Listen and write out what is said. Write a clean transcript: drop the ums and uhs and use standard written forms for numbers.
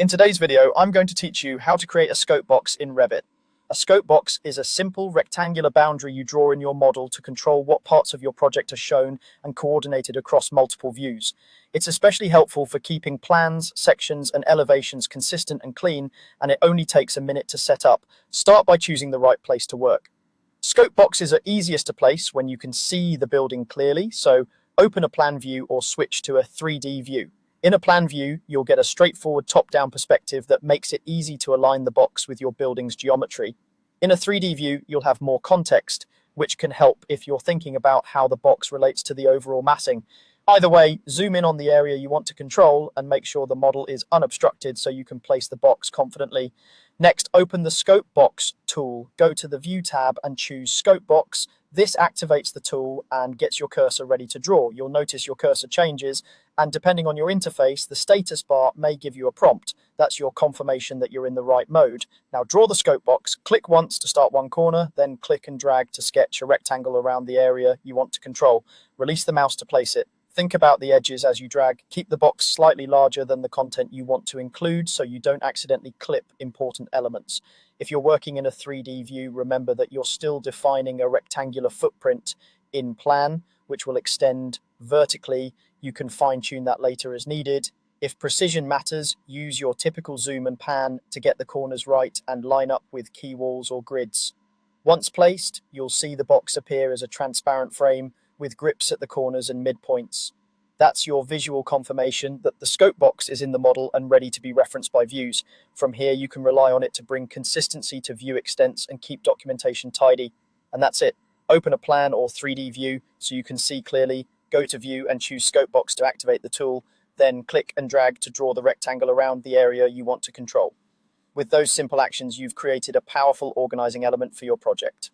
In today's video, I'm going to teach you how to create a scope box in Revit. A scope box is a simple rectangular boundary you draw in your model to control what parts of your project are shown and coordinated across multiple views. It's especially helpful for keeping plans, sections, and elevations consistent and clean, and it only takes a minute to set up. Start by choosing the right place to work. Scope boxes are easiest to place when you can see the building clearly, so open a plan view or switch to a 3D view. In a plan view, you'll get a straightforward top-down perspective that makes it easy to align the box with your building's geometry. In a 3D view, you'll have more context, which can help if you're thinking about how the box relates to the overall massing. Either way, zoom in on the area you want to control and make sure the model is unobstructed so you can place the box confidently. Next, open the Scope Box tool. Go to the View tab and choose Scope Box. This activates the tool and gets your cursor ready to draw. You'll notice your cursor changes, and depending on your interface, the status bar may give you a prompt. That's your confirmation that you're in the right mode. Now draw the scope box, click once to start one corner, then click and drag to sketch a rectangle around the area you want to control. Release the mouse to place it. Think about the edges as you drag. Keep the box slightly larger than the content you want to include so you don't accidentally clip important elements. If you're working in a 3D view, remember that you're still defining a rectangular footprint in plan, which will extend vertically. You can fine-tune that later as needed. If precision matters, use your typical zoom and pan to get the corners right and line up with key walls or grids. Once placed, you'll see the box appear as a transparent frame with grips at the corners and midpoints. That's your visual confirmation that the scope box is in the model and ready to be referenced by views. From here, you can rely on it to bring consistency to view extents and keep documentation tidy. And that's it. Open a plan or 3D view so you can see clearly. Go to View and choose Scope Box to activate the tool. Then click and drag to draw the rectangle around the area you want to control. With those simple actions, you've created a powerful organizing element for your project.